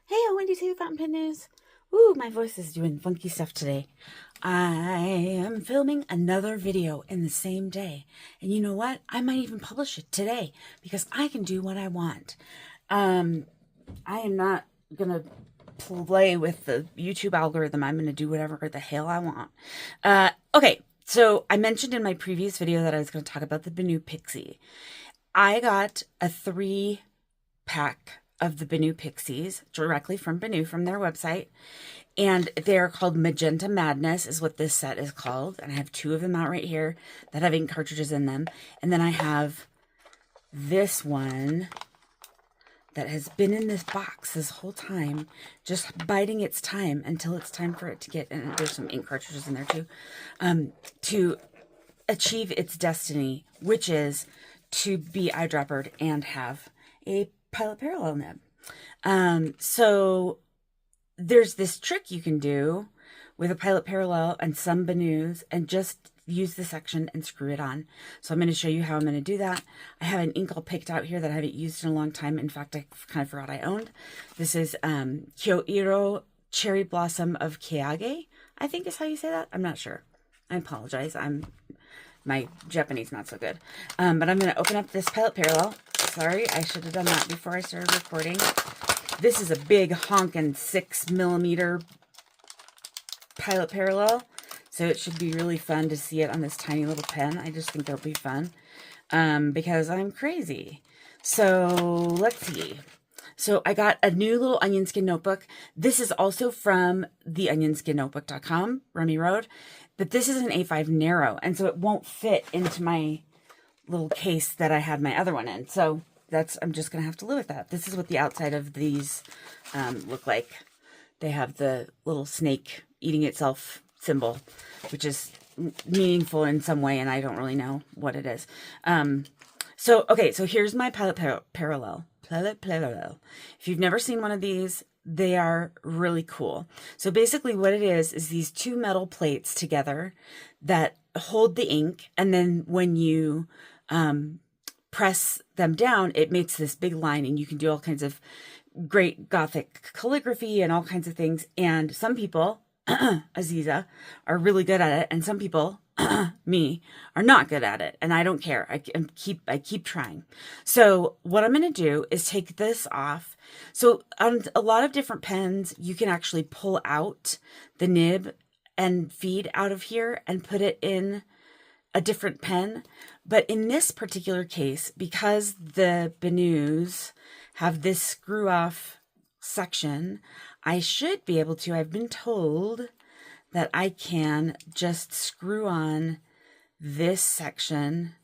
Hey, Wendy to Fountain Pen News. Ooh, my voice is doing funky stuff today. I am filming another video in the same day. And you know what? I might even publish it today because I can do what I want. I am not going to play with the YouTube algorithm. I'm going to do whatever the hell I want. Okay, so I mentioned in my previous video that I was going to talk about the Benu Pixie. I got a 3-pack of the Benu Pixies directly from Benu, from their website. And they're called Magenta Madness is what this set is called. And I have 2 of them out right here that have ink cartridges in them. And then I have this one that has been in this box this whole time, just biding its time until it's time for it to get, and there's some ink cartridges in there too, to achieve its destiny, which is to be eyedroppered and have a pilot parallel nib. So there's this trick you can do with a pilot parallel and some Benus and just use the section and screw it on. So I'm going to show you how I'm going to do that. I have an ink all picked out here that I haven't used in a long time. In fact, I kind of forgot I owned. This is Kyo-Iro Cherry Blossom of Keage, I think is how you say that. I'm not sure. I apologize. My Japanese not so good. But I'm going to open up this pilot parallel. Sorry, I should have done that before I started recording. This is a big honkin' 6mm pilot parallel. So it should be really fun to see it on this tiny little pen. I just think it'll be fun because I'm crazy. So let's see. So I got a new little onion skin notebook. This is also from theonionskin.notebook.com, Rummy Road. But this is an A5 narrow, and so it won't fit into my little case that I had my other one in. So I'm just going to have to live with that. This is what the outside of these look like. They have the little snake eating itself symbol, which is meaningful in some way, and I don't really know what it is. Okay, so here's my pilot parallel. If you've never seen one of these, they are really cool. So basically what it is these 2 metal plates together that hold the ink, and then when you press them down, it makes this big line, and you can do all kinds of great Gothic calligraphy and all kinds of things. And some people, Aziza, are really good at it, and some people, me, are not good at it, and I don't care. I keep trying. So what I'm going to do is take this off. So on a lot of different pens, you can actually pull out the nib and feed out of here and put it in a different pen. But in this particular case, because the Benus have this screw off section, I should be able to, I've been told that I can just screw on this section,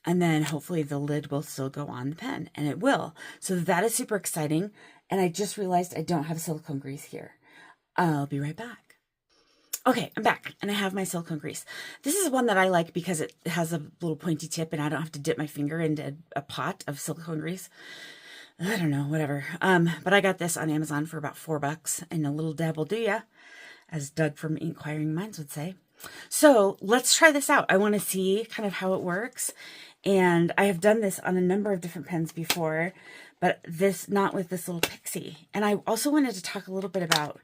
and then hopefully the lid will still go on the pen, and it will. So that is super exciting. And I just realized I don't have silicone grease here. I'll be right back. Okay, I'm back, and I have my silicone grease. This is one that I like because it has a little pointy tip, and I don't have to dip my finger into a pot of silicone grease. I don't know, whatever. But I got this on Amazon for about $4, and a little dab will do ya, as Doug from Inquiring Minds would say. So let's try this out. I want to see kind of how it works. And I have done this on a number of different pens before, but not with this little Pixie. And I also wanted to talk a little bit about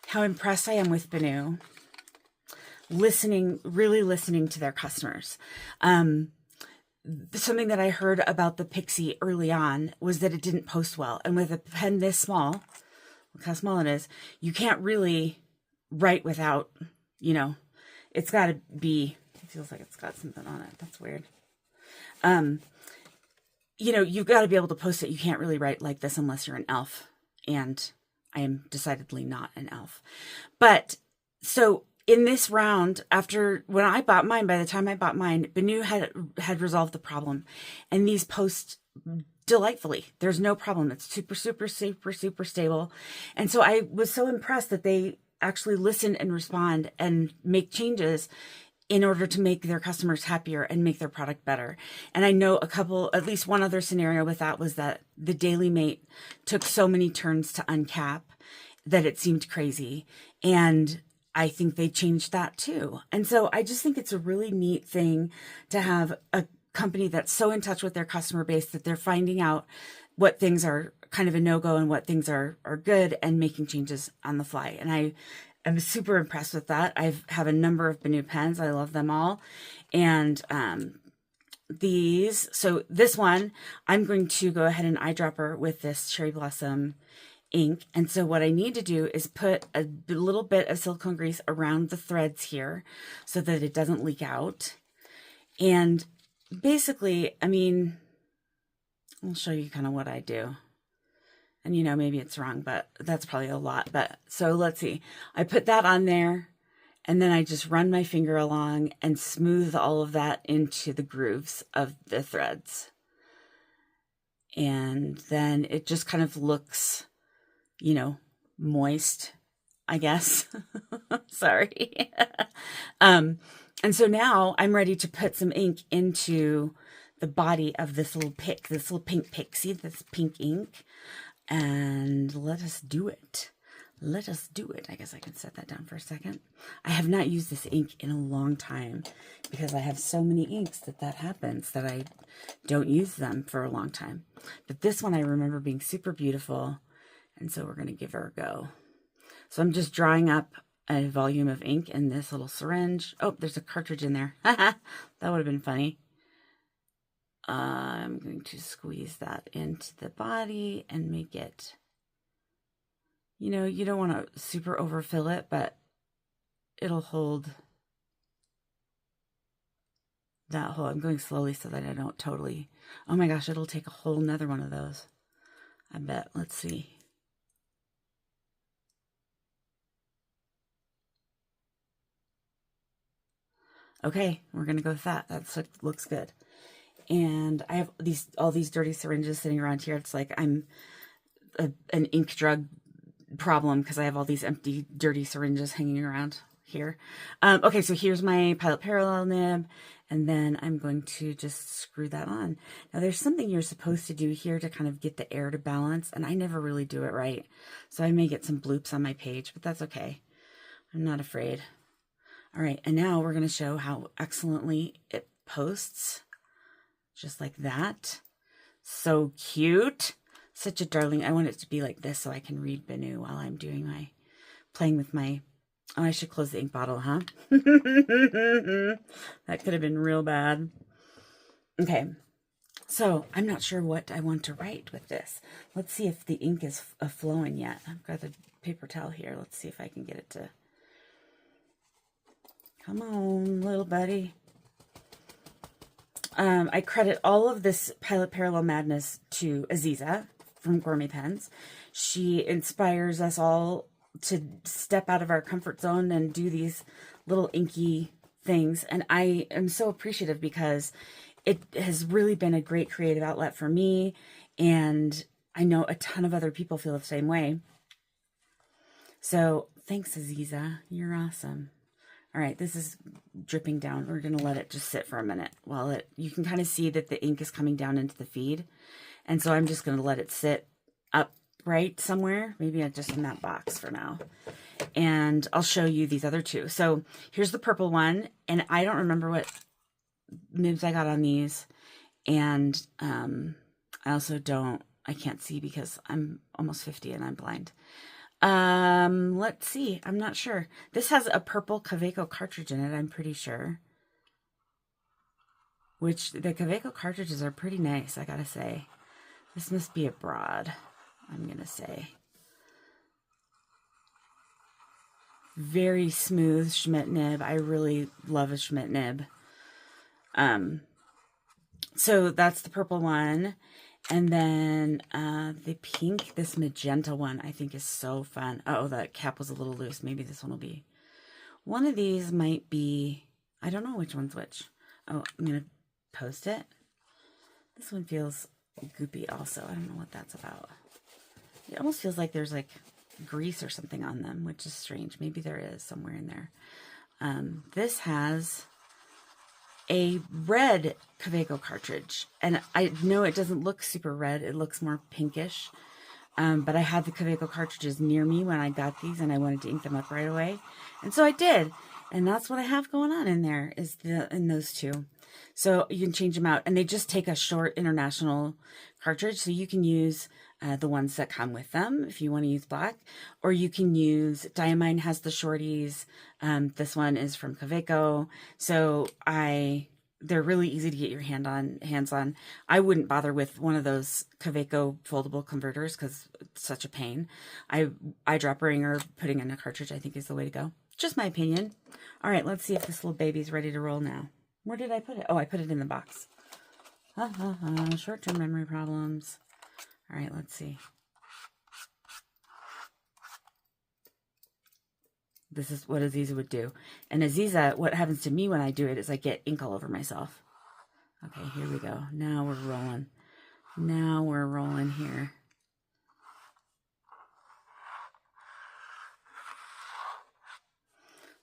how impressed I am with Benu, really listening to their customers. Something that I heard about the Pixie early on was that it didn't post well. And with a pen this small, look how small it is, you can't really write without, it's got to be, it feels like it's got something on it. That's weird. You've got to be able to post it. You can't really write like this unless you're an elf. And I am decidedly not an elf. But so in this round, when I bought mine, by the time I bought mine, Benu had resolved the problem. And these post delightfully. There's no problem. It's super, super, super, super stable. And so I was so impressed that they actually listen and respond and make changes in order to make their customers happier and make their product better. And I know at least one other scenario with that was that the Daily Mate took so many turns to uncap that it seemed crazy. And I think they changed that too. And so I just think it's a really neat thing to have a company that's so in touch with their customer base that they're finding out what things are kind of a no-go and what things are good and making changes on the fly. And I am super impressed with that. I have a number of Benu pens. I love them all. And so this one, I'm going to go ahead and eyedropper with this Cherry Blossom ink. And so what I need to do is put a little bit of silicone grease around the threads here so that it doesn't leak out. And basically, I mean, I'll show you kind of what I do. And, you know, maybe it's wrong, but that's probably a lot. But so let's see. I put that on there, and then I just run my finger along and smooth all of that into the grooves of the threads. And then it just kind of looks, you know, moist, I guess. Sorry. And so now I'm ready to put some ink into the body of this little pink pixie, this pink ink. And let us do it. Let us do it. I guess I can set that down for a second. I have not used this ink in a long time because I have so many inks that happens that I don't use them for a long time. But this one I remember being super beautiful. And so we're going to give her a go. So I'm just drawing up a volume of ink in this little syringe. Oh, there's a cartridge in there. That would have been funny. I'm going to squeeze that into the body and make it, you know, you don't want to super overfill it, but it'll hold that whole. I'm going slowly so that I don't totally, oh my gosh, it'll take a whole nother one of those. I bet. Let's see. Okay, we're going to go with that. That's what looks good. And I have all these dirty syringes sitting around here. It's like I'm an ink drug problem because I have all these empty, dirty syringes hanging around here. Okay, so here's my Pilot Parallel nib, and then I'm going to just screw that on. Now, there's something you're supposed to do here to kind of get the air to balance, and I never really do it right. So I may get some bloops on my page, but that's okay. I'm not afraid. All right, and now we're going to show how excellently it posts. Just like that. So cute. Such a darling. I want it to be like this so I can read Benu while I'm doing playing with my, oh, I should close the ink bottle, huh? That could have been real bad. Okay. So I'm not sure what I want to write with this. Let's see if the ink is flowing yet. I've got the paper towel here. Let's see if I can get it to, come on, little buddy. I credit all of this Pilot Parallel madness to Aziza from gourmetpens. She inspires us all to step out of our comfort zone and do these little inky things. And I am so appreciative because it has really been a great creative outlet for me. And I know a ton of other people feel the same way. So thanks, Aziza. You're awesome. All right, this is dripping down. We're going to let it just sit for a minute while you can kind of see that the ink is coming down into the feed. And so I'm just going to let it sit upright somewhere, maybe just in that box for now. And I'll show you these other two. So here's the purple one, and I don't remember what nibs I got on these. And I also I can't see because I'm almost 50 and I'm blind. Let's see. I'm not sure. This has a purple Kaweco cartridge in it, I'm pretty sure. Which, the Kaweco cartridges are pretty nice, I gotta say. This must be a broad, I'm gonna say. Very smooth Schmidt nib. I really love a Schmidt nib. So that's the purple one. And then the pink, this magenta one, I think is so fun. Oh, that cap was a little loose. Maybe this one will be. One of these might be, I don't know which one's which. Oh, I'm going to post it. This one feels goopy also. I don't know what that's about. It almost feels like there's like grease or something on them, which is strange. Maybe there is somewhere in there. This has a red Kaweco cartridge, and I know it doesn't look super red, it looks more pinkish, but I had the Kaweco cartridges near me when I got these and I wanted to ink them up right away, and so I did. And that's what I have going on in there, is in those two. So you can change them out, and they just take a short international cartridge. So you can use the ones that come with them if you want to use black, or you can use, Diamine has the shorties. This one is from Kaweco. So they're really easy to get your hands on. I wouldn't bother with one of those Kaweco foldable converters because it's such a pain. Eyedroppering or putting in a cartridge, I think, is the way to go. Just my opinion. All right, let's see if this little baby's ready to roll now. Where did I put it? Oh, I put it in the box. Short-term memory problems. All right, let's see. This is what Aziza would do. And Aziza, what happens to me when I do it is I get ink all over myself. Okay, here we go. Now we're rolling. Now we're rolling here.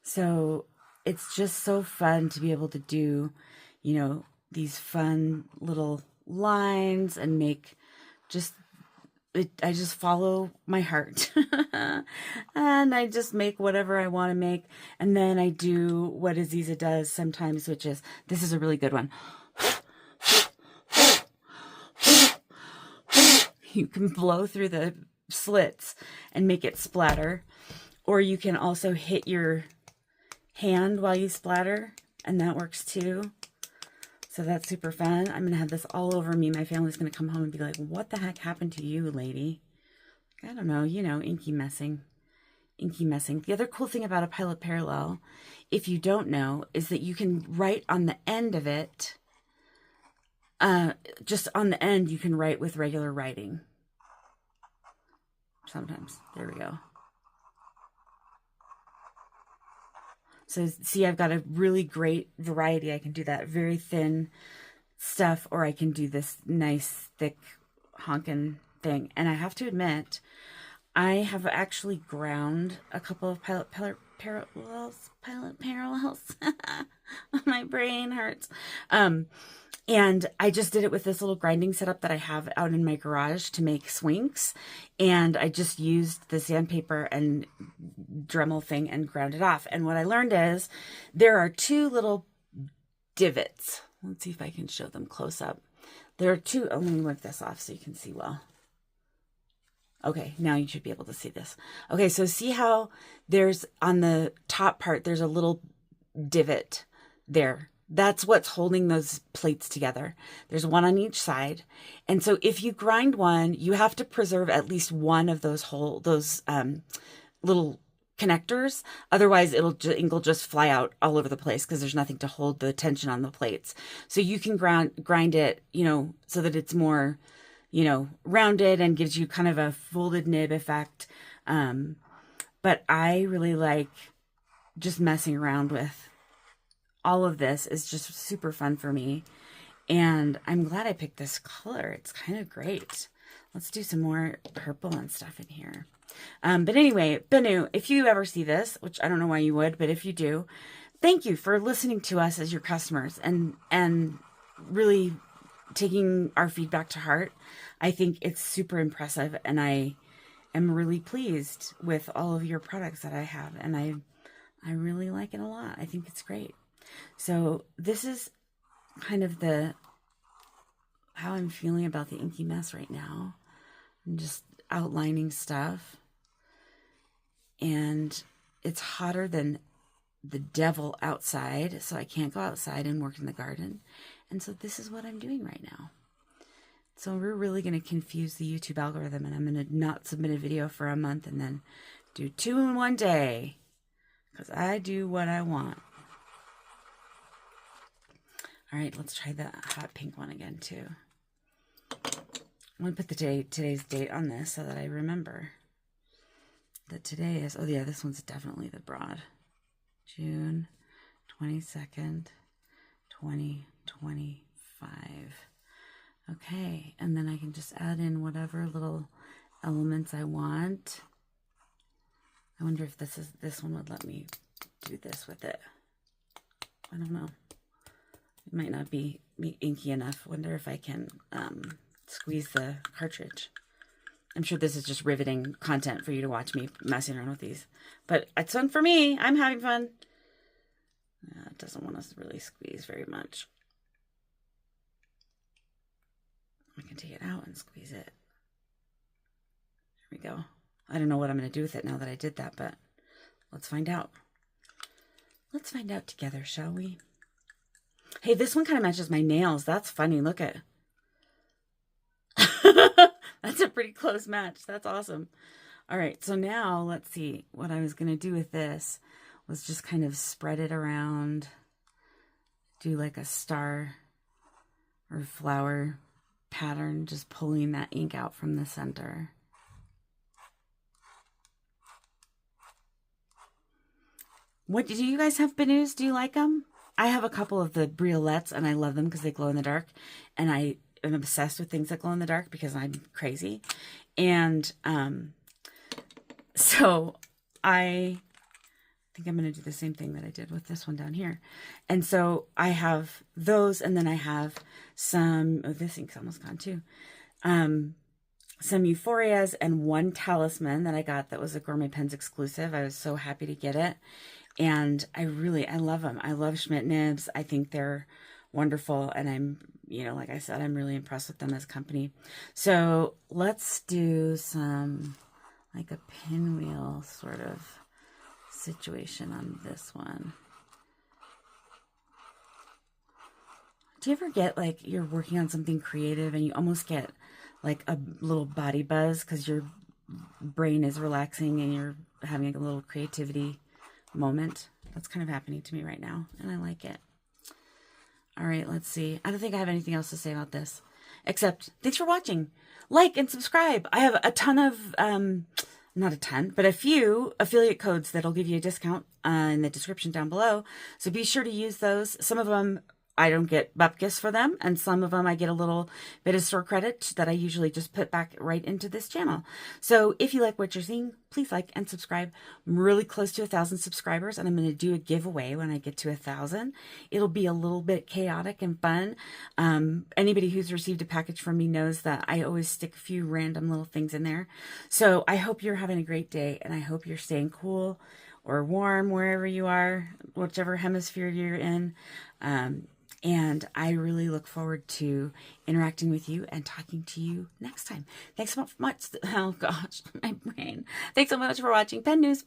So it's just so fun to be able to do, you know, these fun little lines and make just, I just follow my heart and I just make whatever I want to make. And then I do what Aziza does sometimes, which is, this is a really good one. You can blow through the slits and make it splatter, or you can also hit your hand while you splatter, and that works too. So that's super fun. I'm going to have this all over me. My family's going to come home and be like, what the heck happened to you, lady? I don't know, you know, inky messing. Inky messing. The other cool thing about a Pilot Parallel, if you don't know, is that you can write on the end of it. Just on the end, you can write with regular writing. Sometimes. There we go. So see, I've got a really great variety. I can do that very thin stuff, or I can do this nice, thick, honkin' thing. And I have to admit, I have actually ground a couple of Pilot Parallels. My brain hurts. And I just did it with this little grinding setup that I have out in my garage to make swinks. And I just used the sandpaper and Dremel thing and ground it off. And what I learned is there are two little divots. Let's see if I can show them close up. There are two. Oh, let me wipe this off so you can see well. Okay, now you should be able to see this. Okay, so see how there's on the top part, there's a little divot there. That's what's holding those plates together. There's one on each side. And so if you grind one, you have to preserve at least one of those little connectors. Otherwise, ink will just fly out all over the place because there's nothing to hold the tension on the plates. So you can grind it, you know, so that it's more, you know, rounded and gives you kind of a folded nib effect. But I really like just messing around with all of this. Is just super fun for me. And I'm glad I picked this color. It's kind of great. Let's do some more purple and stuff in here. But anyway, Benu, if you ever see this, which I don't know why you would, but if you do, thank you for listening to us as your customers and really taking our feedback to heart. I think it's super impressive, and I am really pleased with all of your products that I have, and I really like it a lot. I think it's great. So this is kind of how I'm feeling about the inky mess right now. I'm just outlining stuff, and it's hotter than the devil outside, so I can't go outside and work in the garden. And so this is what I'm doing right now. So we're really going to confuse the YouTube algorithm, and I'm going to not submit a video for a month and then do 2 in one day, because I do what I want. All right, let's try the hot pink one again too. I'm going to put today's date on this so that I remember that today is, oh yeah, this one's definitely the broad. June 22nd, 2025. Okay, and then I can just add in whatever little elements I want. I wonder if this one would let me do this with it. I don't know. It might not be inky enough. Wonder if I can squeeze the cartridge. I'm sure this is just riveting content for you to watch me messing around with these. But it's fun for me. I'm having fun. It doesn't want us to really squeeze very much. I can take it out and squeeze it. There we go. I don't know what I'm going to do with it now that I did that, but let's find out. Let's find out together, shall we? Hey, this one kind of matches my nails. That's funny. Look at That's a pretty close match. That's awesome. All right, so now let's see. What I was going to do with this was just kind of spread it around, do like a star or flower pattern, just pulling that ink out from the center. What do you guys have, Benus? Do you like them? I have a couple of the Briolets, and I love them because they glow in the dark. And I am obsessed with things that glow in the dark because I'm crazy. And so I think I'm going to do the same thing that I did with this one down here. And so I have those, and then I have some, oh, this ink's almost gone too. Some Euphorias and one Talisman that I got that was a gourmetpens exclusive. I was so happy to get it. And I love them. I love Schmidt nibs. I think they're wonderful. And I'm, like I said, I'm really impressed with them as a company. So let's do some, like a pinwheel sort of situation on this one. Do you ever get like you're working on something creative and you almost get like a little body buzz because your brain is relaxing and you're having a little creativity moment? That's kind of happening to me right now, and I like it. All right, let's see. I don't think I have anything else to say about this, except thanks for watching. Like and subscribe. I have a ton of, not a ton, but a few affiliate codes that'll give you a discount in the description down below. So be sure to use those. Some of them I don't get bupkis for them, and some of them I get a little bit of store credit that I usually just put back right into this channel. So if you like what you're seeing, please like and subscribe. I'm really close to 1,000 subscribers, and I'm going to do a giveaway when I get to 1,000. It'll be a little bit chaotic and fun. Anybody who's received a package from me knows that I always stick a few random little things in there. So I hope you're having a great day, and I hope you're staying cool or warm wherever you are, whichever hemisphere you're in. And I really look forward to interacting with you and talking to you next time. Thanks so much. Oh gosh, my brain. Thanks so much for watching Pen News.